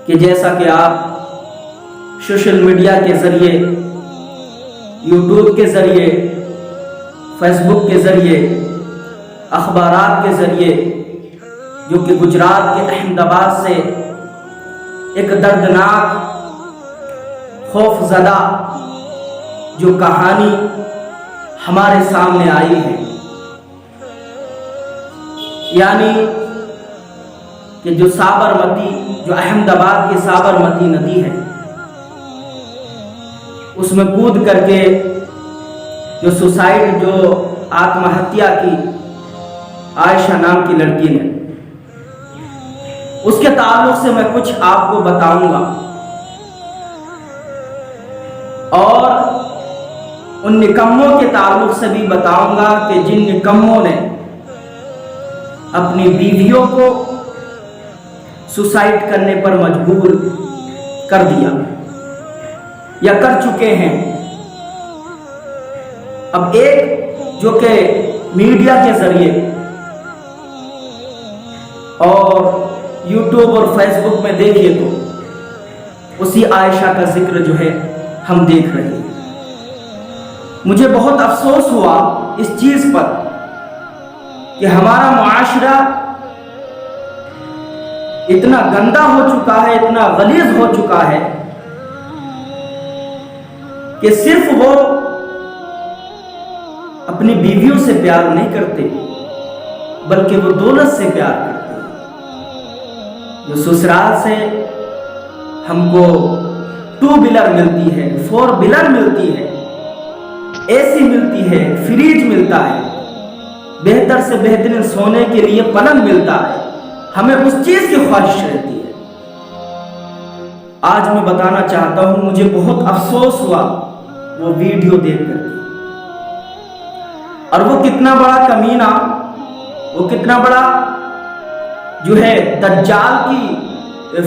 کہ جیسا کہ آپ سوشل میڈیا کے ذریعے، یوٹیوب کے ذریعے، فیس بک کے ذریعے، اخبارات کے ذریعے، جو کہ گجرات کے احمد آباد سے ایک دردناک خوف زدہ جو کہانی ہمارے سامنے آئی ہے، یعنی کہ جو سابرمتی، جو احمد آباد کی سابرمتی ندی ہے، اس میں کود کر کے جو سوسائڈ، جو آتم ہتیا کی عائشہ نام کی لڑکی نے، اس کے تعلق سے میں کچھ آپ کو بتاؤں گا، اور ان نکموں کے تعلق سے بھی بتاؤں گا کہ جن نکموں نے اپنی بیویوں کو سوسائڈ کرنے پر مجبور کر دیا یا کر چکے ہیں۔ اب ایک جو کہ میڈیا کے ذریعے اور یوٹیوب اور فیس بک میں دیکھیے تو اسی عائشہ کا ذکر جو ہے ہم دیکھ رہے ہیں۔ مجھے بہت افسوس ہوا اس چیز پر کہ ہمارا معاشرہ اتنا گندا ہو چکا ہے، اتنا غلیظ ہو چکا ہے کہ صرف وہ اپنی بیویوں سے پیار نہیں کرتے بلکہ وہ دولت سے پیار کرتے ہیں۔ جو سسرال سے ہم کو 2 ویلر ملتی ہے، 4 ویلر ملتی ہے، اے سی ملتی ہے، فریج ملتا ہے، بہتر سے بہترین سونے کے لیے پلنگ ملتا ہے، ہمیں اس چیز کی خواہش رہتی ہے۔ آج میں بتانا چاہتا ہوں، مجھے بہت افسوس ہوا وہ ویڈیو دیکھ کر کے، اور وہ کتنا بڑا کمینہ، وہ کتنا بڑا جو ہے دجال کی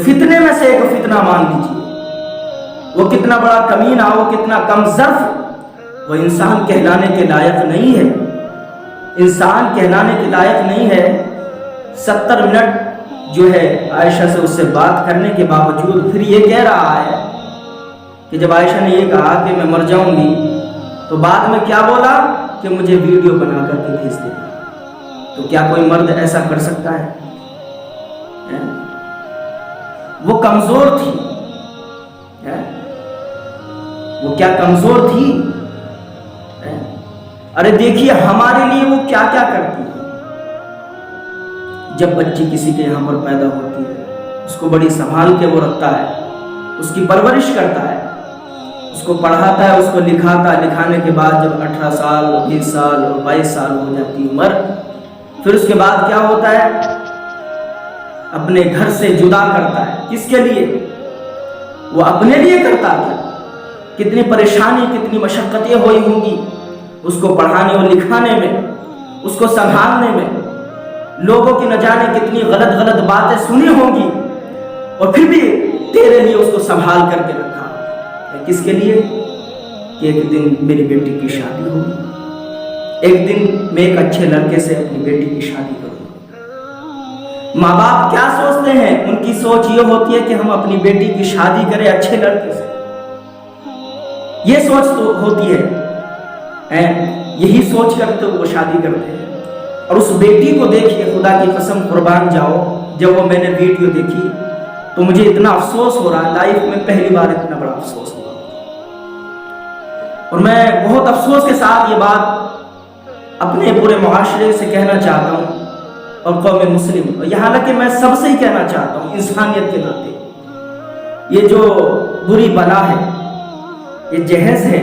فتنے میں سے ایک فتنہ مان لیجیے، وہ کتنا بڑا کمینہ، وہ کتنا کم ظرف، وہ انسان کہلانے کے لائق نہیں ہے، انسان کہلانے کے لائق نہیں ہے۔ 70 منٹ جو ہے عائشہ سے اس سے بات کرنے کے باوجود پھر یہ کہہ رہا ہے کہ جب عائشہ نے یہ کہا کہ میں مر جاؤں گی، تو بعد میں کیا بولا کہ مجھے ویڈیو بنا کر کے بھیج دے۔ تو کیا کوئی مرد ایسا کر سکتا ہے؟ وہ کمزور تھی، وہ کیا کمزور تھی؟ ارے دیکھیے ہمارے لیے وہ کیا کیا کرتی ہے۔ جب بچی کسی کے یہاں پر پیدا ہوتی ہے، اس کو بڑی سنبھال کے وہ رکھتا ہے، اس کی پرورش کرتا ہے، اس کو پڑھاتا ہے، اس کو لکھاتا ہے۔ لکھانے کے بعد جب 18 سال 20 سال اور 22 سال ہو جاتی عمر، پھر اس کے بعد کیا ہوتا ہے؟ اپنے گھر سے جدا کرتا ہے۔ کس کے لیے؟ وہ اپنے لیے کرتا ہے۔ کتنی پریشانی، کتنی مشقتیں ہوئی ہوں گی اس کو پڑھانے اور لکھانے میں، اس کو سنبھالنے میں، لوگوں کی نہ جانے کتنی غلط غلط باتیں سنی ہوں گی، اور پھر بھی تیرے لیے اس کو سنبھال کر کے رکھا۔ کس کے لیے؟ کہ ایک دن میری بیٹی کی شادی ہوگی، ایک دن میں ایک اچھے لڑکے سے اپنی بیٹی کی شادی کروں۔ ماں باپ کیا سوچتے ہیں؟ ان کی سوچ یہ ہوتی ہے کہ ہم اپنی بیٹی کی شادی کریں اچھے لڑکے سے، یہ سوچ تو ہوتی ہے، یہی سوچ کر تو وہ شادی کرتے ہیں۔ اور اس بیٹی کو دیکھیے، خدا کی قسم قربان جاؤ، جب وہ میں نے ویڈیو دیکھی تو مجھے اتنا افسوس ہو رہا ہے، لائف میں پہلی بار اتنا بڑا افسوس ہوا، اور میں بہت افسوس کے ساتھ یہ بات اپنے پورے معاشرے سے کہنا چاہتا ہوں، اور قوم مسلم، یہاں تک کہ میں سب سے ہی کہنا چاہتا ہوں انسانیت کے ناطے، یہ جو بری بلا ہے، یہ جہیز ہے،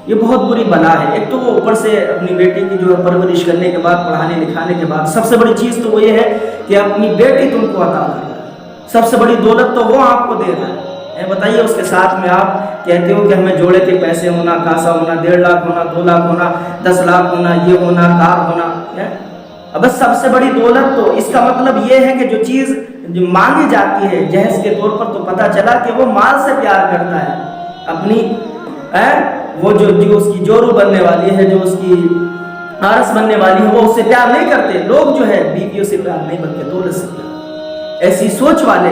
یہ بہت بری بلا ہے۔ ایک تو وہ اوپر سے اپنی بیٹی کی جو ہے پرورش کرنے کے بعد، پڑھانے لکھانے کے بعد، سب سے بڑی چیز تو وہ یہ ہے کہ اپنی بیٹی تم کو عطا کر رہا ہے، سب سے بڑی دولت تو وہ آپ کو دے رہا ہے۔ بتائیے اس کے ساتھ میں آپ کہتے ہو کہ ہمیں جوڑے کے پیسے ہونا، کاسا ہونا، 1.5 لاکھ ہونا، 2 لاکھ ہونا، 10 لاکھ ہونا، یہ ہونا، کار ہونا، اب سب سے بڑی دولت تو اس کا مطلب یہ ہے کہ جو چیز جو مانگی جاتی ہے جہیز کے طور پر، تو پتہ چلا کہ وہ مال سے پیار کرتا ہے، اپنی وہ جو اس کی جورو بننے والی ہے، جو اس کی عارس بننے والی ہے، وہ اس سے پیار نہیں کرتے۔ لوگ جو ہے بیویوں سے پیار نہیں بلکہ دولت سے پیار۔ ایسی سوچ والے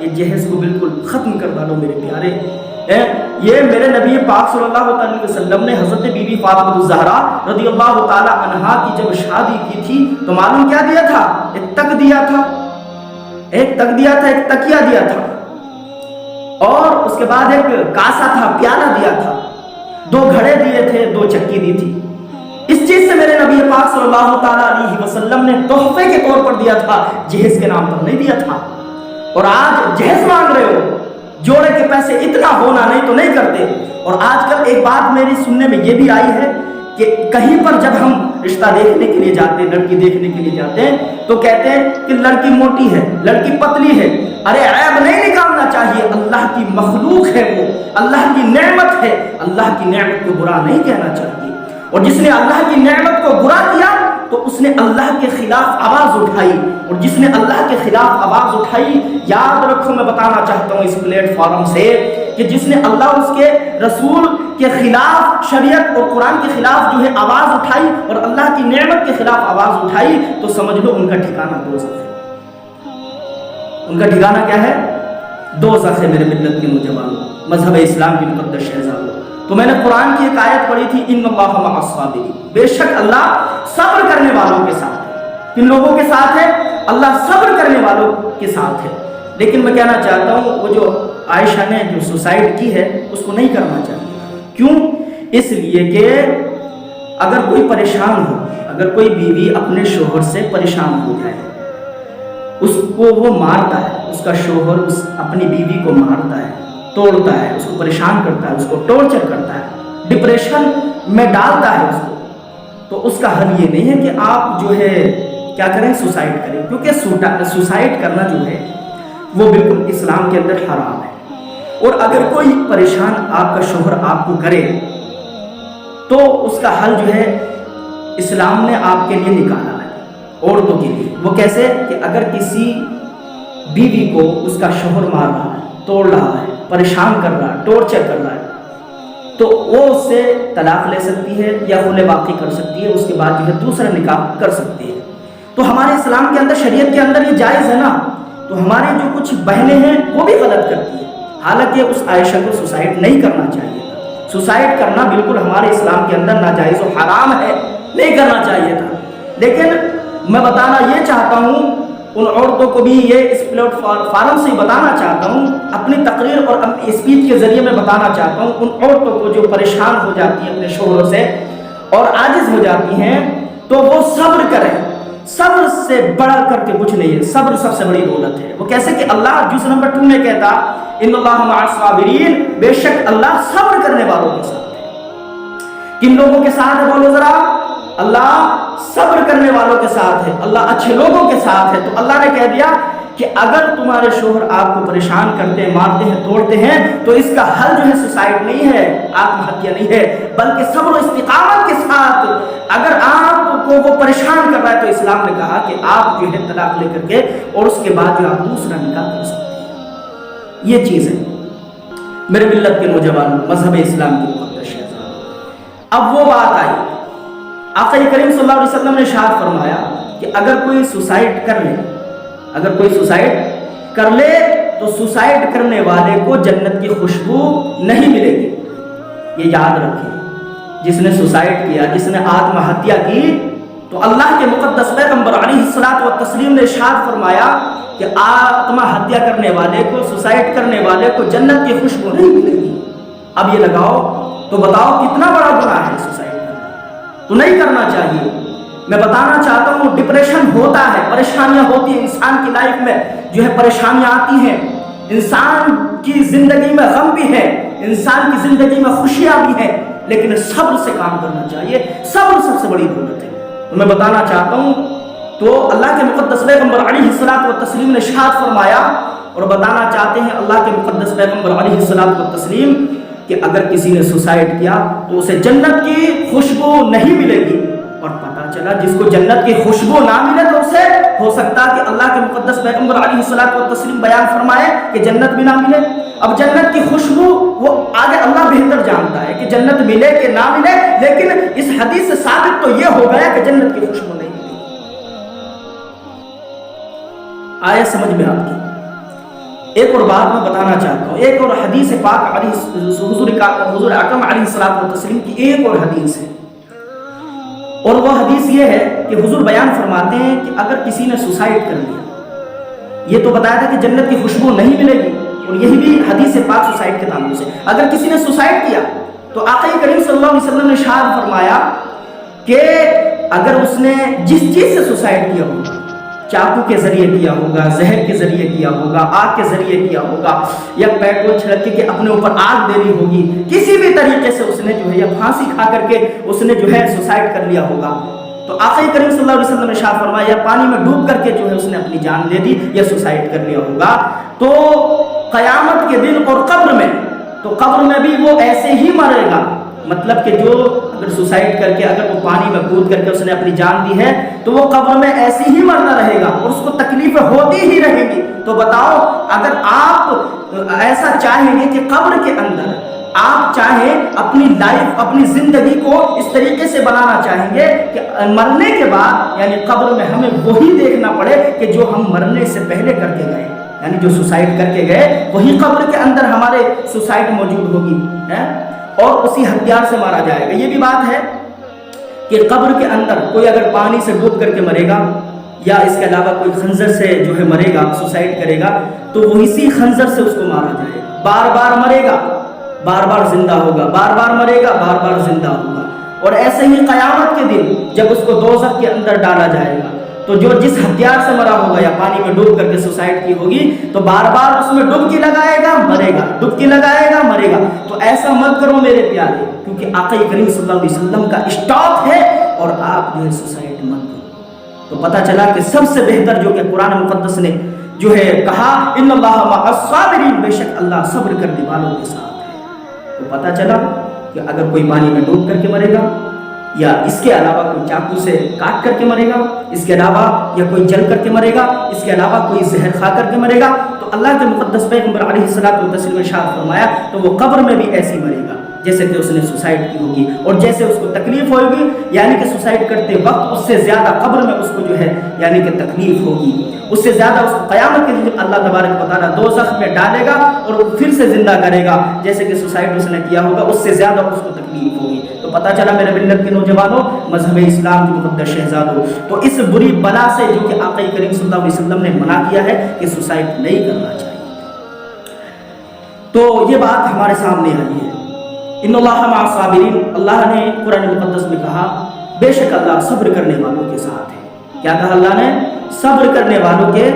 یہ جہیز کو بالکل ختم کر ڈالو میرے پیارے. یہ میرے نبی پاک صلی اللہ علیہ وسلم نے حضرت بی بی فاطمہ الزہرا رضی اللہ تعالی عنہا کی جب شادی کی تھی تو معلوم کیا دیا تھا؟ ایک تک دیا تھا، ایک تکیہ دیا تھا، اور اس کے بعد ایک کاسا تھا، پیالہ دیا تھا، 2 گھڑے دیے تھے، 2 چکی دی تھی. اس چیز سے میرے نبی پاک صلی اللہ تعالی علیہ وسلم نے تحفے کے طور پر دیا تھا، جہیز کے نام پر نہیں دیا تھا. اور آج جہیز مانگ رہے ہو، جوڑے کے پیسے اتنا ہونا نہیں تو نہیں کرتے. اور آج کل ایک بات میری سننے میں یہ بھی آئی ہے کہ کہیں پر جب ہم رشتہ دیکھنے کے لیے جاتے ہیں، لڑکی دیکھنے کے لیے جاتے ہیں، تو کہتے ہیں کہ لڑکی موٹی ہے، لڑکی پتلی ہے. ارے عیب نہیں نکالنا چاہیے، اللہ کی مخلوق ہے، وہ اللہ کی نعمت ہے، اللہ کی نعمت کو برا نہیں کہنا چاہیے. اور جس نے اللہ کی نعمت کو برا کیا تو اس نے اللہ کے خلاف آواز اٹھائی، اور جس نے اللہ کے خلاف آواز اٹھائی، یاد رکھو میں بتانا چاہتا ہوں اس پلیٹ فارم سے کہ جس نے اللہ اس کے رسول کے خلاف، شریعت اور قرآن کے خلاف جو ہے آواز اٹھائی اور اللہ کی نعمت کے خلاف آواز اٹھائی، تو سمجھ لو ان کا ٹھکانہ دوزخ ہے. ان کا ٹھکانہ کیا ہے؟ دوزخ ہے. میرے ملت کے نوجوانوں، مذہب اسلام کی مقدس شہزادوں، تو میں نے قرآن کی ایک آیت پڑھی تھی، ان اللہ مع الصابرین، بے شک اللہ صبر کرنے والوں کے ساتھ ہے. کن لوگوں کے ساتھ ہے؟ اللہ صبر کرنے والوں کے ساتھ ہے. لیکن میں کہنا چاہتا ہوں وہ جو عائشہ نے جو سوسائڈ کی ہے اس کو نہیں کرنا چاہیے. کیوں؟ اس لیے کہ اگر کوئی پریشان ہو، اگر کوئی بیوی اپنے شوہر سے پریشان ہو جائے، اس کو وہ مارتا ہے، اس کا شوہر اپنی بیوی کو مارتا ہے، توڑتا ہے، اس کو پریشان کرتا ہے، اس کو ٹارچر کرتا ہے، ڈپریشن میں ڈالتا ہے اس کو، تو اس کا حل یہ نہیں ہے کہ آپ جو ہے کیا کریں؟ سوسائڈ کریں. کیونکہ سوسائڈ کرنا جو ہے وہ بالکل اسلام کے اندر حرام ہے. اور اگر کوئی پریشان آپ کا شوہر آپ کو کرے تو اس کا حل جو ہے اسلام نے آپ کے لیے نکالا ہے، عورتوں کے لیے. وہ کیسے؟ کہ اگر کسی بیوی کو اس کا شوہر مار رہا ہے، توڑ رہا ہے، پریشان کر رہا ہے، ٹارچر کر رہا ہے، تو وہ اس سے طلاق لے سکتی ہے یا خلع باقی کر سکتی ہے. اس کے بعد جو ہے دوسرا نکاح کر سکتی ہے. تو ہمارے اسلام کے اندر، شریعت کے اندر یہ جائز ہے نا. تو ہماری جو کچھ بہنیں ہیں وہ بھی غلط کرتی ہیں. حالانکہ اس عائشہ کو سوسائڈ نہیں کرنا چاہیے تھا. سوسائڈ کرنا بالکل ہمارے اسلام کے اندر ناجائز و حرام ہے، نہیں کرنا چاہیے تھا. لیکن میں بتانا یہ چاہتا ہوں ان عورتوں کو بھی، یہ اس پلیٹ فارم سے بتانا چاہتا ہوں، اپنی تقریر اور اپنی اسپیچ کے ذریعے میں بتانا چاہتا ہوں ان عورتوں کو جو پریشان ہو جاتی ہیں اپنے شوہروں سے اور عاجز ہو جاتی ہیں، تو وہ صبر کریں. صبر سے بڑھ کر کے کچھ نہیں ہے. صبر سب سے بڑی دولت ہے. وہ کیسے کہ اللہ جز نمبر 2 میں کہتا ان اللہ مع الصابرین، بے شک اللہ صبر کرنے والوں کے ساتھ ہے. کن لوگوں کے ساتھ ہے بولو ذرا؟ اللہ صبر کرنے والوں کے ساتھ ہے، اللہ اچھے لوگوں کے ساتھ ہے. تو اللہ نے کہہ دیا کہ اگر تمہارے شوہر آپ کو پریشان کرتے ہیں، مارتے ہیں، توڑتے ہیں، تو اس کا حل جو ہے سوسائڈ نہیں ہے، آتم ہتیا نہیں ہے، بلکہ صبر و استقامت کے ساتھ اگر آپ کو وہ پریشان کر رہا ہے تو اسلام نے کہا کہ آپ جو ہے طلاق لے کر کے اور اس کے بعد جو آپ دوسرا نکاح کر سکتے ہیں. یہ چیز ہے میرے ملت کے نوجوانوں، مذہب اسلام کی مقدس شہزادوں. اب وہ بات آئی، آقا کریم صلی اللہ علیہ وسلم نے ارشاد فرمایا کہ اگر کوئی سوسائڈ کر لے، اگر کوئی سوسائڈ کر لے تو سوسائڈ کرنے والے کو جنت کی خوشبو نہیں ملے گی. یہ یاد رکھیں، جس نے سوسائڈ کیا، جس نے آتم ہتیا کی، تو اللہ کے مقدس پیغمبر علیہ الصلوۃ والتسلیم نے ارشاد فرمایا کہ آتم ہتیا کرنے والے کو، سوسائڈ کرنے والے کو جنت کی خوشبو نہیں ملے گی. اب یہ لگاؤ تو بتاؤ کتنا بڑا گناہ ہے سوسائڈ کرنا. تو نہیں کرنا چاہیے. میں بتانا چاہتا ہوں ڈپریشن ہوتا ہے، پریشانیاں ہوتی ہیں انسان کی لائف میں، جو ہے پریشانیاں آتی ہیں. انسان کی زندگی میں غم بھی ہے، انسان کی زندگی میں خوشیاں بھی ہیں، لیکن صبر سے کام کرنا چاہیے. صبر سب سے بڑی دولت ہے. تو میں بتانا چاہتا ہوں، تو اللہ کے مقدس پیغمبر علیہ الصلوۃ والتسلیم نے ارشاد فرمایا، اور بتانا چاہتے ہیں اللہ کے مقدس پیغمبر علیہ الصلوۃ والتسلیم کہ اگر کسی نے سوسائڈ کیا تو اسے جنت کی خوشبو نہیں ملے گی. اور پتہ چلا جس کو جنت کی خوشبو نہ ملے تو اسے ہو سکتا کہ اللہ کے مقدس پیغمبر علیہ الصلوۃ والتسلیم بیان فرمائے کہ جنت بھی نہ ملے. اب جنت کی خوشبو وہ آگے اللہ بہتر جانتا ہے کہ جنت ملے کہ نہ ملے، لیکن اس حدیث سے ثابت تو یہ ہو گیا کہ جنت کی خوشبو نہیں ملے. آیا سمجھ میں آپ کی؟ ایک اور بات میں بتانا چاہتا ہوں، ایک اور حدیث پاک حضور اکرم علیہ الصلوۃ والتسلیم کی ایک اور حدیث ہے، اور وہ حدیث یہ ہے کہ حضور بیان فرماتے ہیں کہ اگر کسی نے سوسائڈ کر لیا، یہ تو بتایا تھا کہ جنت کی خوشبو نہیں ملے گی، اور یہی بھی حدیث پاک سوسائڈ کے تعلق سے، اگر کسی نے سوسائڈ کیا تو آقا کریم صلی اللہ علیہ وسلم نے ارشاد فرمایا کہ اگر اس نے جس چیز سے سوسائڈ کیا ہوگا، چاقو کے ذریعے کیا ہوگا، زہر کے ذریعے کیا ہوگا، آگ کے ذریعے کیا ہوگا، یا پیٹرول چھڑک کے اپنے اوپر آگ دینی ہوگی، کسی بھی طریقے سے اس نے جو ہے یا پھانسی کھا کر کے اس نے جو ہے سوسائڈ کر لیا ہوگا، تو آقا کریم صلی اللہ علیہ وسلم نے ارشاد فرمایا یا پانی میں ڈوب کر کے جو ہے اس نے اپنی جان دے دی یا سوسائڈ کر لیا ہوگا، تو قیامت کے دن اور قبر میں، تو قبر میں بھی وہ ایسے ہی مرے گا، مطلب کہ جو اگر سوسائڈ کر کے اگر وہ پانی میں کود کر کے اس نے اپنی جان دی ہے تو وہ قبر میں ایسے ہی مرنا رہے گا اور اس کو تکلیفیں ہوتی ہی رہیں گی۔ تو بتاؤ اگر آپ ایسا چاہیں گے کہ قبر کے اندر آپ چاہیں اپنی لائف اپنی زندگی کو اس طریقے سے بنانا چاہیں گے کہ مرنے کے بعد یعنی قبر میں ہمیں وہی دیکھنا پڑے کہ جو ہم مرنے سے پہلے کر کے گئے، یعنی جو سوسائڈ کر کے گئے وہی قبر کے اندر ہمارے سوسائڈ موجود ہوگی اور اسی ہتھیار سے مارا جائے گا۔ یہ بھی بات ہے کہ قبر کے اندر کوئی اگر پانی سے ڈوب کر کے مرے گا یا اس کے علاوہ کوئی خنجر سے جو ہے مرے گا، سوسائڈ کرے گا، تو وہ اسی خنجر سے اس کو مارا جائے گا، بار بار مرے گا، بار بار زندہ ہوگا، بار بار مرے گا، بار بار زندہ ہوگا۔ اور ایسے ہی قیامت کے دن جب اس کو دوزخ کے اندر ڈالا جائے گا تو جو جس ہتھیار سے مرا ہوگا یا پانی میں ڈوب کر کے سوسائڈ کی ہوگی تو بار بار اس میں ڈبکی لگائے گا مرے گا، ڈبکی لگائے گا مرے گا۔ تو ایسا مت کرو میرے پیارے، کیونکہ آقا کریم صلی اللہ علیہ وسلم کا اسٹاپ ہے اور آپ جو ہے سوسائڈ مت کرو۔ تو پتہ چلا کہ سب سے بہتر جو کہ قرآن مقدس نے جو ہے کہا ان اللہ مع الصابرین، بے شک اللہ صبر کرنے والوں کے ساتھ ہے۔ تو پتہ چلا کہ اگر کوئی پانی میں ڈوب کر کے مرے گا یا اس کے علاوہ کوئی چاقو سے کاٹ کر کے مرے گا، اس کے علاوہ یا کوئی جل کر کے مرے گا، اس کے علاوہ کوئی زہر کھا کر کے مرے گا، تو اللہ کے مقدس پیغمبر علیہ الصلوۃ والتسلیم نے ارشاد فرمایا تو وہ قبر میں بھی ایسی مرے گا جیسے کہ اس نے سوسائڈ کی ہوگی، اور جیسے اس کو تکلیف ہوگی یعنی کہ سوسائڈ کرتے وقت اس سے زیادہ قبر میں اس کو جو ہے یعنی کہ تکلیف ہوگی، اس سے زیادہ اس کو قیامت کے دن اللہ تبارک و تعالیٰ دوزخ میں ڈالے گا اور پھر سے زندہ کرے گا، جیسے کہ سوسائڈ اس نے کیا ہوگا اس سے زیادہ اس کو تکلیف ہوگی۔ تو پتہ چلا میرے ملت کے نوجوانوں، مذہب اسلام کے مقدس شہزادوں، تو اس بری بلا سے جو کہ آقا کریم صلی اللہ علیہ وسلم نے منع کیا ہے کہ سوسائڈ نہیں کرنا چاہیے، تو یہ بات ہمارے سامنے آئی ہے۔ ان اللہ مع الصابرین، اللہ نے قرآن مقدس میں کہا بے شک اللہ صبر کرنے والوں کے ساتھ ہے۔ کیا کہا اللہ نے؟ صبر کرنے والوں کے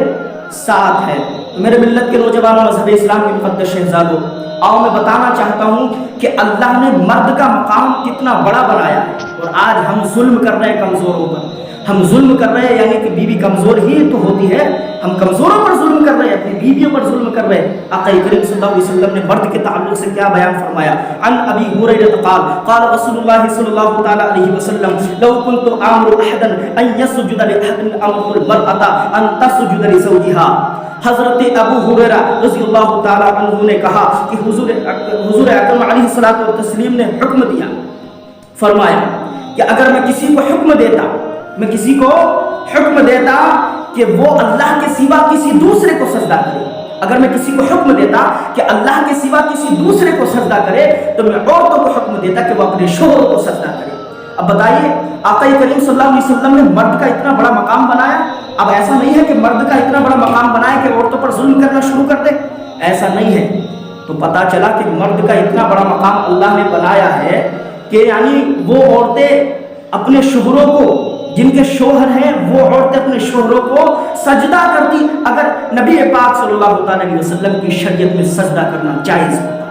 ساتھ ہے۔ تو میرے ملت کے نوجوانوں، مذہب اسلام کے مقدس شہزادوں، آؤ میں بتانا چاہتا ہوں کہ اللہ نے مرد کا مقام کتنا بڑا بنایا ہے، اور آج ہم ظلم کر رہے ہیں کمزوروں پر، ہم ظلم کر رہے ہیں، یعنی کہ بیوی کمزور ہی تو ہوتی ہے، ہم کمزوروں پر ظلم کر رہے ہیں، اپنی بیویوں پر ظلم کر رہے ہیں۔ آقا کریم صلی اللہ علیہ وسلم نے مرد کے تعلق سے کیا بیان فرمایا؟ عن ابی ہریرہ قال قال رسول اللہ صلی اللہ تعالی علیہ وسلم لو كنت امر احدا ان يسجد لاحد امرت المرأة ان تسجد لزوجها۔ حضرت ابو ہریرہ رضی اللہ تعالی عنہ نے کہا کہ حضور اکرم علیہ الصلوۃ والتسلیم نے حکم دیا، فرمایا کہ اگر میں کسی کو حکم دیتا، میں کسی کو حکم دیتا کہ وہ اللہ کے سوا کسی دوسرے کو سجدہ کرے، اگر میں کسی کو حکم دیتا کہ اللہ کے سوا کسی دوسرے کو سجدہ کرے تو میں عورتوں کو حکم دیتا کہ وہ اپنے شوہروں کو سجدہ کرے۔ اب بتائیے آقا کریم صلی اللہ علیہ وسلم نے مرد کا اتنا بڑا مقام بنایا، اب ایسا نہیں ہے کہ مرد کا اتنا بڑا مقام بنایا کہ عورتوں پر ظلم کرنا شروع کر دے، ایسا نہیں ہے۔ تو پتہ چلا کہ مرد کا اتنا بڑا مقام اللہ نے بنایا ہے کہ یعنی وہ عورتیں اپنے شوہروں کو، جن کے شوہر ہیں وہ عورتیں اپنے شوہروں کو سجدہ کرتی، اگر نبی پاک صلی اللہ علیہ وسلم کی شریعت میں سجدہ کرنا جائز ہوتا،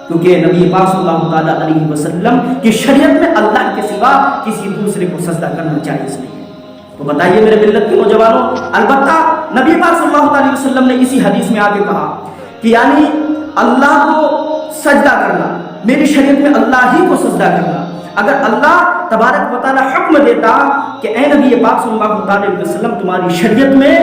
کیونکہ نبی پاک صلی اللہ تعالیٰ علیہ وسلم کی شریعت میں اللہ کے سوا کسی دوسرے کو سجدہ کرنا جائز نہیں ہے۔ تو بتائیے میرے ملت کے نوجوانوں، البتہ نبی پاک صلی اللہ علیہ وسلم نے اسی حدیث میں آگے کہا کہ یعنی اللہ کو سجدہ کرنا، میری شریعت میں اللہ ہی کو سجدہ کرنا، اگر اللہ تبارک و تعالیٰ حکم دیتا کہ اے نبی پاک صلی اللہ علیہ وسلم تمہاری شریعت میں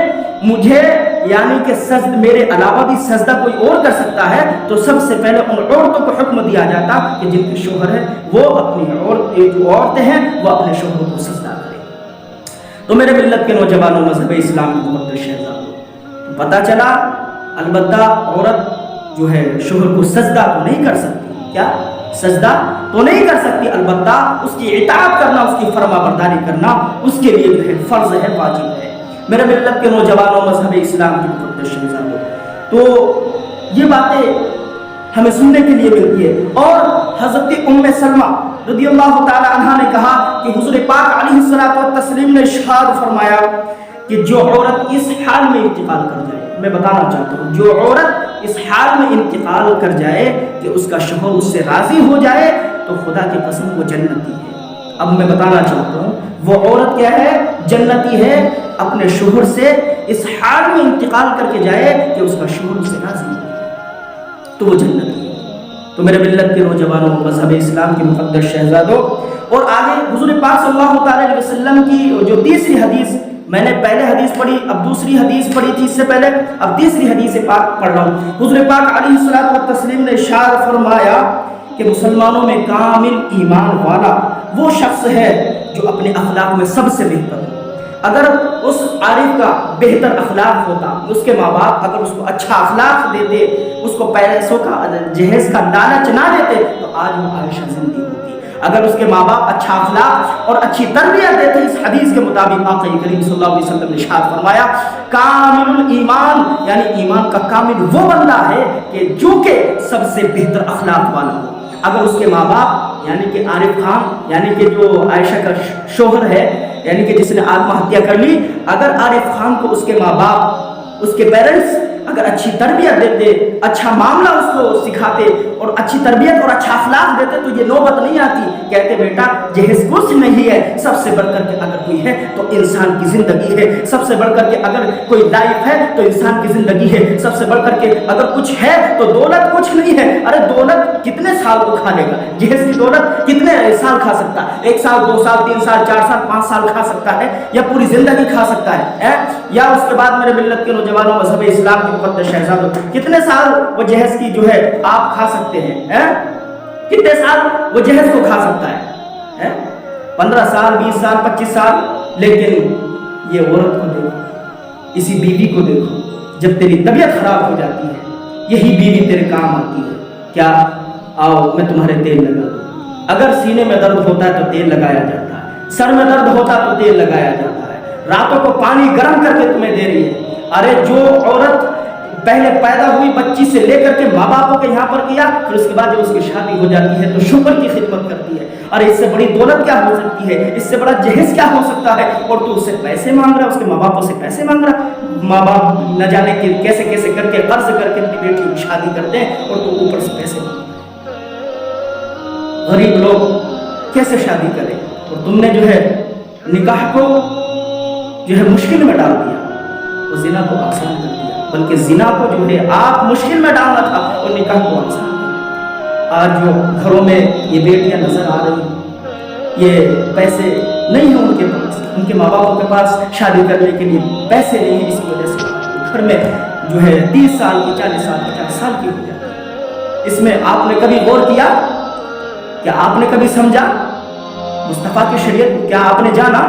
مجھے یعنی کہ میرے علاوہ بھی سجدہ کوئی اور کر سکتا ہے، تو سب سے پہلے ان عورتوں کو حکم دیا جاتا کہ جن کے شوہر ہیں وہ اپنی جو عورتیں ہیں وہ اپنے شوہروں کو سجدہ کریں۔ تو میرے ملت کے نوجوانوں، مذہب اسلام کے مقدس شہزادوں، پتہ چلا البتہ عورت جو ہے شوہر کو سجدہ تو نہیں کر سکتی، کیا سجدہ تو نہیں کر سکتی، البتہ اس کی اطاعت کرنا، اس کی فرما برداری کرنا اس کے لیے جو ہے فرض ہے، واجب ہے۔ میرے ملت کے نوجوانوں، مذہب اسلام کے مقدس شہزادوں، تو یہ باتیں ہمیں سننے کے لیے ملتی ہے۔ اور حضرت ام سلمہ رضی اللہ تعالی عنہا نے کہا کہ حضور پاک علیہ الصلوۃ والتسلیم نے ارشاد فرمایا کہ جو عورت اس حال میں انتقال کر جائے، میں بتانا چاہتا ہوں، جو عورت اس حال میں انتقال کر جائے کہ اس کا شوہر اس سے راضی ہو جائے تو خدا کی قسم وہ جنتی ہے۔ اب میں بتانا چاہتا ہوں وہ عورت کیا ہے، جنتی ہے، اپنے شوہر سے اس حال میں انتقال کر کے جائے کہ اس کا شوہر اس سے راضی ہو تو وہ جنتی ہے۔ تو میرے ملت کے نوجوانوں، مذہب اسلام کے مقدس شہزادوں، اور آگے حضور پاک صلی اللہ تعالی علیہ وسلم کی جو تیسری حدیث، میں نے پہلے حدیث پڑھی، اب دوسری حدیث پڑھی تھی اس سے پہلے، اب تیسری حدیث پاک پڑھ رہا ہوں۔ حضور پاک علیہ الصلوۃ والتسلیم نے ارشاد فرمایا کہ مسلمانوں میں کامل ایمان والا وہ شخص ہے جو اپنے اخلاق میں سب سے بہتر ہو۔ اگر اس عارف کا بہتر اخلاق ہوتا، اس کے ماں باپ اگر اس کو اچھا اخلاق دیتے، اس کو پیسوں کا جہیز کا لالچ نہ دیتے تو آج وہ عائشہ زندگی ہوتی۔ اگر اس کے ماں باپ اچھا اخلاق اور اچھی تربیت دیتے، اس حدیث کے مطابق آقا کریم صلی اللہ علیہ وسلم نے ارشاد فرمایا کامل الایمان، یعنی ایمان کا کامل وہ بندہ ہے کہ جو کہ سب سے بہتر اخلاق والا ہو۔ اگر اس کے ماں باپ یعنی کہ عارف خان، یعنی کہ جو عائشہ کا شوہر ہے، یعنی کہ جس نے آتم ہتیا کر لی، اگر عارف خان کو اس کے ماں باپ، اس کے پیرنٹس اگر اچھی تربیت دیتے، اچھا معاملہ اس کو سکھاتے اور اچھی تربیت اور اچھا اخلاق دیتے تو یہ نوبت نہیں آتی، کہتے بیٹا جہیز کچھ نہیں ہے، سب سے بڑھ کر کے اگر کوئی ہے تو انسان کی زندگی ہے، سب سے بڑھ کر کے اگر کوئی لائف ہے تو انسان کی زندگی ہے، سب سے بڑھ کر کے اگر کچھ ہے تو دولت کچھ نہیں ہے۔ ارے دولت کتنے سال کو کھا لے گا؟ جہیز کی دولت کتنے سال کھا سکتا ہے؟ 1 سال، 2 سال، 3 سال، 4 سال، 5 سال کھا سکتا ہے، یا پوری زندگی کھا سکتا ہے؟ یا اس کے بعد میرے ملت کے نوجوانوں، مذہب اسلام کے مقدس شہزادوں، کتنے سال وہ جہیز کی جو ہے آپ کھا سکتے ہیں؟ کتنے سال وہ جہیز کو کھا سکتا ہے؟ 15 سال، 20 سال، 25 سال۔ لیکن یہ عورت کو دیکھو، اسی بیوی کو دیکھو، جب تیری طبیعت خراب ہو جاتی ہے یہی بیوی تیرے کام آتی ہے۔ کیا آؤ میں تمہارے تیل لگا دوں۔ اگر سینے میں درد ہوتا ہے تو تیل لگایا جاتا ہے، سر میں درد ہوتا تو تیل لگایا جاتا ہے، راتوں کو پانی گرم کر کے تمہیں دے رہی ہے۔ ارے جو عورت پہلے پیدا ہوئی بچی سے لے کر کے ماں باپوں کے یہاں پر کیا، پھر اس کے بعد جب اس کی شادی ہو جاتی ہے تو شکر کی خدمت کرتی ہے۔ ارے اس سے بڑی دولت کیا ہو سکتی ہے؟ اس سے بڑا جہیز کیا ہو سکتا ہے؟ اور تو اس سے پیسے مانگ رہا ہے، اس کے ماں باپوں سے پیسے مانگ رہا ہے۔ ماں باپ نہ جانے کہ کیسے کیسے کر کے قرض کر کے اپنی بیٹی کی شادی کرتے ہیں اور تو اوپر سے پیسے مانگ رہا ہے۔ غریب لوگ کیسے شادی کریں؟ اور تم نے جو ہے نکاح کو جو ہے مشکل میں ڈال دیا، وہ زنا کو آسان کر دیا، بلکہ زنا کو جو ہے آپ مشکل میں ڈالنا تھا اور نکاح کو آسان کر۔ آج جو گھروں میں یہ بیٹیاں نظر آ رہی ہیں، یہ پیسے نہیں ہیں ان کے پاس، ان کے ماں باپوں کے پاس شادی کرنے کے لیے پیسے نہیں ہیں، اس کی وجہ سے گھر میں جو ہے 30 سال کی، 40 سال، 50 سال کی ہو جاتی ہے۔ اس میں آپ نے کبھی غور کیا؟ کیا آپ نے کبھی سمجھا مصطفیٰ کی شریعت؟ کیا آپ نے جانا؟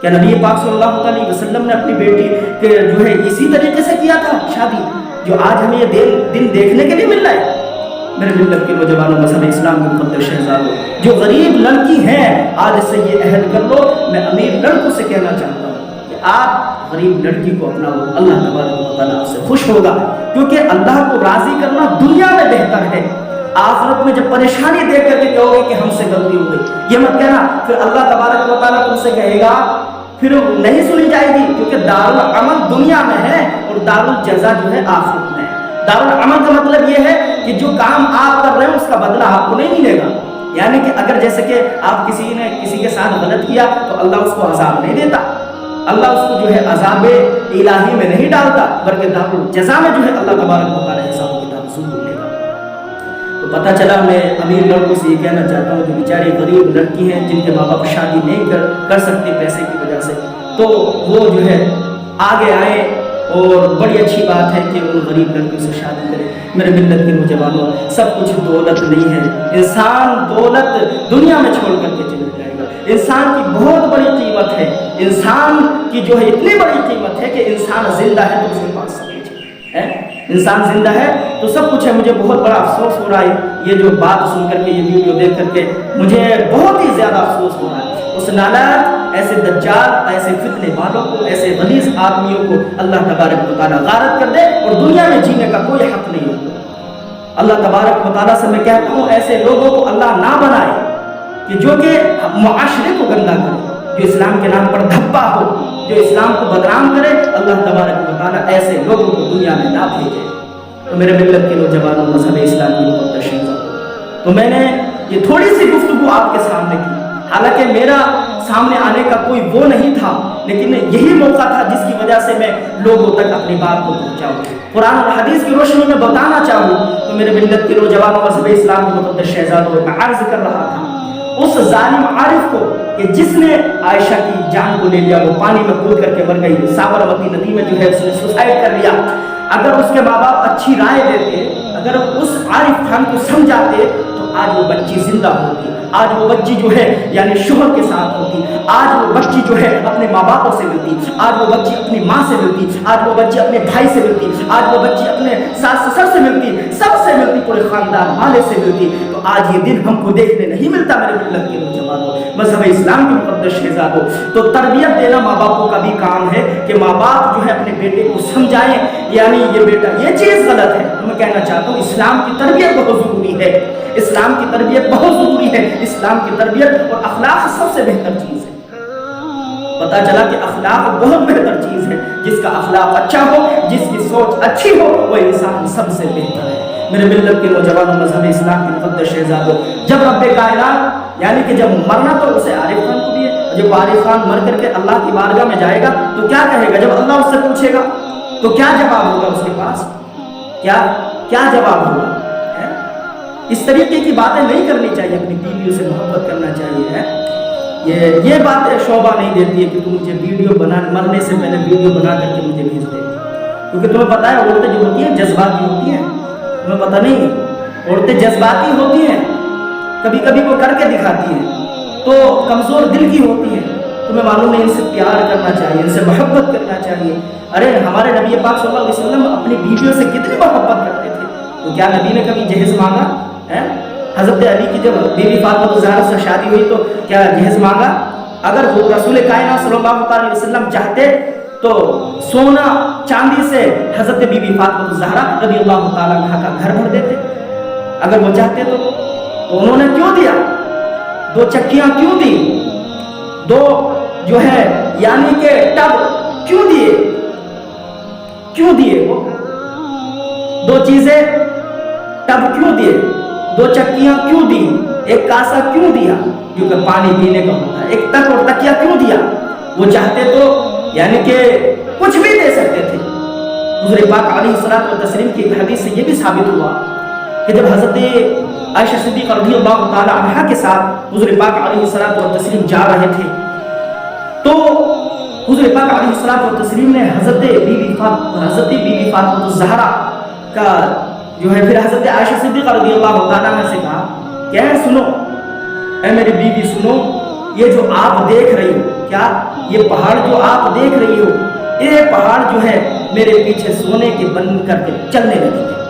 کیا نبی پاک صلی اللہ علیہ وسلم نے اپنی بیٹی کے جو ہے اسی طریقے سے کیا تھا شادی، جو آج ہمیں یہ دن دیکھنے کے لیے مل رہا ہے؟ میرے ملت کے نوجوانوں، مذہب اسلام کے مقدس شہزادوں، جو غریب لڑکی ہیں آج سے یہ عہد کر لو، میں امیر لڑکوں سے کہنا چاہتا ہوں کہ آپ غریب لڑکی کو اپناؤ، اللہ تبارک و تعالیٰ آپ سے خوش ہوگا، کیونکہ اللہ کو راضی کرنا دنیا میں بہتر ہے۔ آخرت میں جب پریشانی دیکھ کر کے کہو گے کہ ہم سے غلطی ہو گئی، یہ مت کہنا، پھر اللہ تبارک و تعالیٰ تم سے کہے گا، پھر نہیں سنی جائے گی، کیونکہ دارالعمل دنیا میں ہے اور دارالجزا جو ہے آخرت میں ہے۔ دارالعمل کا مطلب یہ ہے کہ جو کام آپ کر رہے ہیں اس کا بدلہ آپ کو نہیں ملے گا، یعنی کہ اگر جیسے کہ آپ کسی نے کسی کے ساتھ غلط کیا تو اللہ اس کو عذاب نہیں دیتا، اللہ اس کو جو ہے عذاب الہی میں نہیں ڈالتا، بلکہ دارالجزا میں جو ہے اللہ تبارک و تعالیٰ حساب و کتاب ضرور لے گا۔ تو پتہ چلا، میں امیر لڑکوں سے یہ کہنا چاہتا ہوں جو بیچاری غریب لڑکی ہیں، جن کے ماں باپ شادی نہیں کر سکتے پیسے کی وجہ سے، تو وہ جو ہے آگے آئیں، اور بڑی اچھی بات ہے کہ ان غریب لڑکیوں سے شادی کریں۔ میرے ملت کے نوجوانوں، سب کچھ دولت نہیں ہے، انسان دولت دنیا میں چھوڑ کر کے چلے جائے گا۔ انسان کی بہت بڑی قیمت ہے، انسان کی جو ہے اتنی بڑی قیمت ہے کہ انسان زندہ ہے تو اس کے پاس سب کچھ ہے۔ انسان زندہ ہے تو سب کچھ ہے. مجھے بہت بڑا افسوس ہو رہا ہے یہ جو بات سن کر کے, یہ ویڈیو دیکھ کر کے مجھے بہت ہی زیادہ افسوس ہو رہا ہے. اس نالائق ایسے دجال, ایسے فتنے والوں کو, ایسے غلیظ آدمیوں کو اللہ تبارک و تعالیٰ غارت کر دے اور دنیا میں جینے کا کوئی حق نہیں ہوتا. اللہ تبارک و تعالیٰ سے میں کہتا ہوں ایسے لوگوں کو اللہ نہ بنائے کہ جو کہ معاشرے کو گندا کرے, جو اسلام کے نام پر دھبا ہو, جو اسلام کو بدنام کرے. اللہ تبارک و تعالیٰ ایسے لوگوں کو دنیا میں نہ بھیجے. تو میرے ملت کے نوجوانوں, مذہب اسلام کی مقدس شہزادوں, تو میں نے یہ تھوڑی سی گفتگو آپ کے سامنے کی. حالانکہ میرا سامنے آنے کا کوئی وہ نہیں تھا, لیکن یہی موقع تھا جس کی وجہ سے میں لوگوں تک اپنی بات کو پہنچاؤں, قرآن اور حدیث کی روشنی میں بتانا چاہوں. تو میرے ملت کے نوجوانوں, مذہب اسلام کی مقدس شہزادوں, میں عرض کر رہا تھا اس ظالم عارف کو کہ جس نے عائشہ کی جان کو لے لیا, وہ پانی میں کود کر کے مر گئی, سابرمتی ندی میں جو ہے اس نے سوسائڈ کر لیا. اگر اس کے ماں باپ اچھی رائے دیتے, اگر اس عارف خان کو سمجھاتے تو آج وہ بچی زندہ ہوتی, آج وہ بچی جو ہے یعنی شوہر کے ساتھ ہوتی, آج وہ بچی جو ہے اپنے ماں باپوں سے ملتی, آج وہ بچی اپنی ماں سے ملتی, آج وہ بچی اپنے بھائی سے ملتی, آج وہ بچی اپنے ساس سسر سے ملتی, سب سے ملتی, پورے خاندان والے سے ملتی. تو آج یہ دن ہم کو دیکھنے نہیں ملتا میرے ملت کے نوجوانوں, مذہب اسلام کے مقدس شہزادوں. تو تربیت دینا ماں باپوں کا بھی کام ہے کہ ماں باپ جو ہے اپنے بیٹے کو سمجھائیں, یعنی یہ بیٹا یہ چیز غلط ہے. تو میں کہنا چاہتا ہوں اسلام کی تربیت بہت ضروری ہے, اسلام کی تربیت بہت ضروری ہے. اسلام کی تربیت اور اخلاق سب سے بہتر چیز ہے. پتا چلا کہ اخلاق بہت بہتر چیز ہے. جس کا اخلاق اچھا ہو, جس کی سوچ اچھی ہو, وہ انسان سب سے بہتر ہے. میرے ملت کے نوجوانوں, مذہب اسلام کے مقدس شہزادوں, جب رب کائنات یعنی کہ جب مرنا تو اسے عارف خان کو بھی ہے, جب عارف خان مر کر کے اللہ کی بارگاہ میں جائے گا تو کیا کہے گا؟ جب اللہ اس سے پوچھے گا تو کیا جواب ہوگا اس کے پاس؟ کیا جواب ہوگا؟ اس طریقے کی باتیں نہیں کرنی چاہیے, اپنی بیویوں سے محبت کرنا چاہیے. یہ بات شوبہ نہیں دیتی ہے کہ تم مجھے ویڈیو مرنے سے پہلے ویڈیو بنا کر کے مجھے بھیج دے, کیونکہ تمہیں پتہ ہے عورتیں جو ہوتی ہیں جذباتی ہوتی ہیں. تمہیں پتہ نہیں ہے عورتیں جذباتی ہوتی ہیں, کبھی کبھی وہ کر کے دکھاتی ہیں, تو کمزور دل کی ہوتی ہیں. تمہیں معلوم نہیں, ان سے پیار کرنا چاہیے, ان سے محبت کرنا چاہیے. ارے ہمارے نبی پاک صلی اللہ علیہ وسلم اپنی بیویوں سے کتنی محبت کرتے تھے. تو کیا نبی نے کبھی جہیز مانگا؟ حضرت علی کی جب بیوی فاطمہ الزہرا سے شادی ہوئی تو کیا جہیز مانگا؟ اگر وہ رسول کائنات صلی اللہ علیہ وسلم چاہتے تو سونا چاندی سے حضرت بیوی فاطمہ الزہرا رضی اللہ تعالیٰ عنہا کا گھر بھر دیتے. اگر وہ چاہتے تو انہوں نے کیوں دیا؟ 2 چکیاں کیوں دی؟ 2 جو ہے یعنی کہ ٹب کیوں دیے وہ 2 چیزیں, ٹب کیوں دیے, 2 چکیاں کیوں دی, ایک کاسا کیوں دیا جو کہ پانی پینے کا ہوتا ہے, ایک تک اور تکیا کیوں دیا؟ وہ چاہتے تو یعنی کہ کچھ بھی دے سکتے تھے. حضور پاک علیہ الصلوۃ والتسلیم کی ایک حدیث سے یہ بھی ثابت ہوا کہ جب حضرت عائشہ صدیقہ رضی اللہ تعالی عنہا کے ساتھ حضور پاک علیہ الصلوۃ والتسلیم جا رہے تھے تو حضور پاک علیہ الصلوۃ والتسلیم نے حضرت بیوی فاطمہ الزہرا کا جو ہے پھر حضرت عائشہ صدیقہ رضی اللہ تعالیٰ عنہ سے کہا کہ سنو, اے میری بیوی سنو, یہ جو آپ دیکھ رہی ہو, کیا یہ پہاڑ جو آپ دیکھ رہی ہو, یہ پہاڑ جو ہے میرے پیچھے سونے کے بن کر کے چلنے لگے تھے.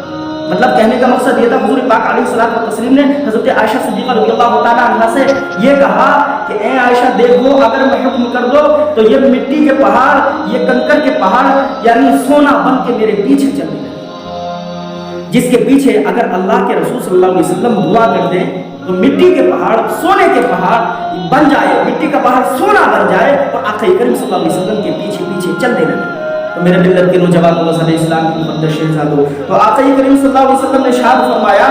مطلب کہنے کا مقصد یہ تھا, حضور پاک علیہ الصلوۃ والتسلیم نے حضرت عائشہ صدیقہ رضی اللہ تعالیٰ عنہ سے یہ کہا کہ اے عائشہ دیکھو, اگر میں حکم کر دو تو یہ مٹی کے پہاڑ, یہ کنکر کے پہاڑ یعنی سونا بن کے میرے پیچھے چلنے لگے. جس کے پیچھے اگر اللہ کے رسول صلی اللہ علیہ وسلم دعا کر دیں تو مٹی کے پہاڑ سونے کے پہاڑ بن جائے, مٹی کا پہاڑ سونا بن جائے اور آقا کریم صلی اللہ علیہ وسلم کے پیچھے پیچھے چلنے لگے. تو میرے ملت کے نوجوانوں, مذہب اسلام کی مقدس شہزادوں, تو آقا کریم صلی اللہ علیہ وسلم نے ارشاد فرمایا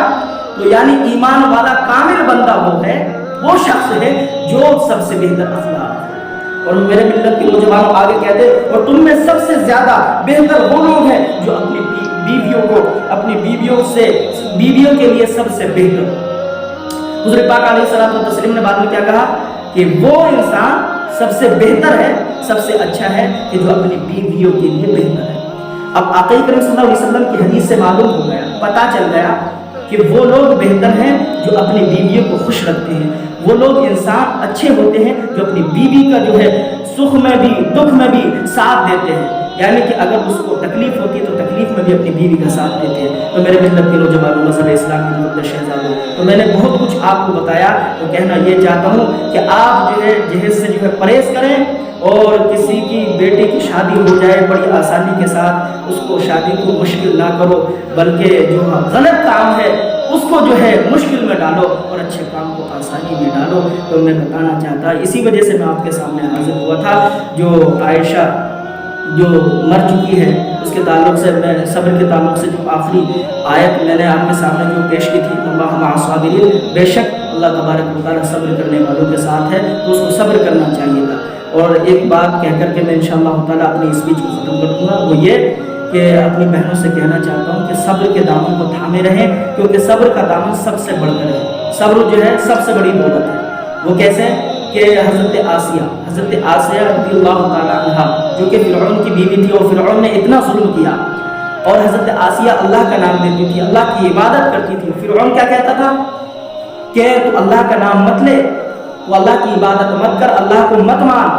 تو یعنی ایمان والا کامل بندہ وہ ہے, وہ شخص ہے جو سب سے بہتر اخلاق ہے. اور میرے ملت کے نوجوانوں آگے کہتے اور تم میں سب سے زیادہ بہتر وہ لوگ ہیں جو اپنی بیویوں کو, اپنی بیویوں کے لیے سب سے بہتر. حضور پاک علیہ الصلوۃ والتسلیم نے بعد میں کیا کہا کہ وہ انسان سب سے بہتر ہے, سب سے اچھا ہے کہ جو اپنی بیویوں کے لیے بہتر ہے. اب آقا کریم صلی اللہ علیہ وسلم کی حدیث سے معلوم ہو گیا, پتہ چل گیا کہ وہ لوگ بہتر ہیں جو اپنی بیویوں کو خوش رکھتے ہیں. وہ لوگ انسان اچھے ہوتے ہیں جو اپنی بیوی کا جو ہے سکھ میں بھی دکھ میں بھی ساتھ دیتے ہیں. یعنی کہ اگر اس کو تکلیف ہوتی ہے تو تکلیف میں بھی اپنی بیوی کا ساتھ دیتے ہیں۔ تو میرے ملت کے نوجوانوں، مذہب اسلام کے مقدس شہزادوں، تو میں نے بہت کچھ آپ کو بتایا، تو کہنا یہ چاہتا ہوں کہ آپ جو ہے جہیز سے جو ہے پرہیز کریں، اور کسی کی بیٹی کی شادی ہو جائے بڑی آسانی کے ساتھ اس کو شادی کو مشکل نہ کرو، بلکہ جو غلط کام ہے اس کو جو ہے مشکل میں ڈالو اور اچھے کام کو آسانی میں ڈالو۔ تو میں بتانا چاہتا، اسی وجہ سے میں آپ کے سامنے حاضر ہوا تھا۔ جو عائشہ جو مر چکی ہے اس کے تعلق سے میں صبر کے تعلق سے جو آخری آیت میں نے آپ کے سامنے جو پیش کی تھی، اللہ مع الصابرین، بے شک اللہ تبارک و تعالیٰ صبر کرنے والوں کے ساتھ ہے، تو اس کو صبر کرنا چاہیے تھا۔ اور ایک بات کہہ کر کے میں انشاءاللہ تعالیٰ اپنی اسپیچ کو ختم کر دوں گا، وہ یہ کہ اپنی بہنوں سے کہنا چاہتا ہوں کہ صبر کے دامن کو تھامے رہیں، کیونکہ صبر کا دامن سب سے بڑھ کر ہے۔ صبر جو ہے سب سے بڑی دولت ہے۔ وہ کیسے کہ حضرت آسیہ رضی اللہ تعالیٰ عنہ جو کہ فرعون کی بیوی تھی، اور فرعون نے اتنا ظلم کیا، اور حضرت آسیہ اللہ کا نام لیتی تھی، اللہ کی عبادت کرتی تھی۔ فرعون کیا کہتا تھا کہ تو اللہ کا نام مت لے، تو اللہ کی عبادت مت کر، اللہ کو مت مان۔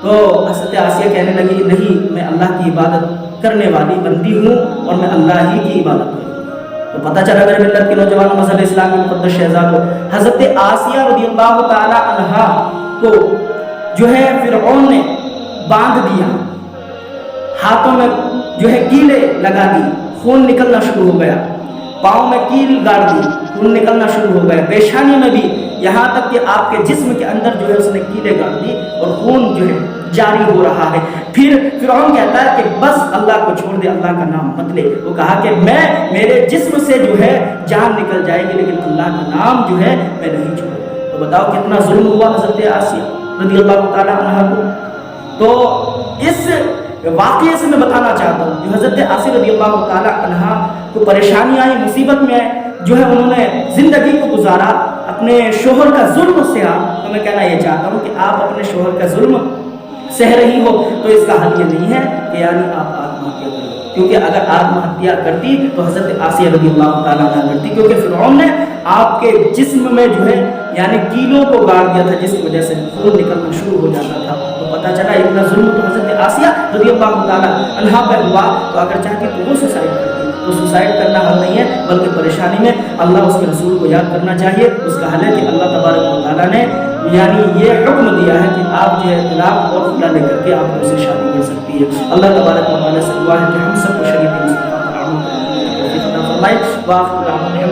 تو حضرت آسیہ کہنے لگی نہیں، میں اللہ کی عبادت کرنے والی بندی ہوں اور میں اللہ ہی کی عبادت کروں۔ تو پتہ چلا میرے ملت کے نوجوانوں، مذہب اسلام کے مقدس شہزادوں، حضرت آسیہ رضی اللہ تعالی عنہا کو جو ہے فرعون نے باندھ دیا، ہاتھوں میں جو ہے کیلیں لگا دی، خون نکلنا شروع ہو گیا، پاؤں میں کیل گاڑ دی، خون نکلنا شروع ہو گیا، پیشانی میں بھی، یہاں تک کہ آپ کے جسم کے اندر جو ہے اس نے کیلیں گاڑ دی اور خون جو ہے جاری ہو رہا ہے۔ پھر فرعون کہتا ہے کہ بس اللہ کو چھوڑ دے، اللہ کا نام مت لے۔ وہ کہا کہ میرے جسم سے جو ہے جان نکل جائے گی لیکن اللہ کا نام جو ہے میں نہیں چھوڑوں گا۔ تو بتاؤ کتنا ظلم ہوا حضرت آسیہ رضی اللہ تعالیٰ عنہ کو۔ تو اس واقعے سے میں بتانا چاہتا ہوں، جو حضرت آسیہ رضی اللہ تعالیٰ عنہ کو پریشانی آئی، مصیبت میں آئے، جو ہے انہوں نے زندگی کو گزارا اپنے شوہر کا ظلم سہا، تو میں کہنا یہ چاہتا ہوں کہ آپ اپنے شوہر کا ظلم سہ رہی ہو تو اس کا حل یہ نہیں ہے کہ یعنی آپ آتم ہتیا کرو، کیونکہ اگر آتم ہتیا کرتی تو حضرت آسیہ رضی اللہ تعالیٰ عنہ کرتی، کیونکہ فرعون نے آپ کے جسم میں جو ہے یعنی کیلوں کو گاڑ دیا تھا، جس کی وجہ سے خون نکلنا شروع ہو جاتا تھا۔ تو پتہ چلا اتنا ظلم تو حضرت آسیہ رضی اللہ تعالیٰ عنہ پر ہوا، تو اگر چاہتی تو وہ سوسائڈ کرتی، تو سوسائڈ کرنا حل نہیں ہے، بلکہ پریشانی میں اللہ اس کے رسول کو یاد کرنا چاہیے۔ اس کا حل ہے کہ اللہ تبارک و تعالیٰ نے یعنی یہ حکم دیا ہے کہ آپ جو ہے طلاق اور خلا لے کر کے آپ اسے شادی کر سکتی ہے۔ اللہ تبارک و تعالیٰ سے دعا ہے کہ ہم سب کو شریعت مصطفیٰ پر عمل کرنے کی توفیق عطا فرمائے۔ وآخر دعوانا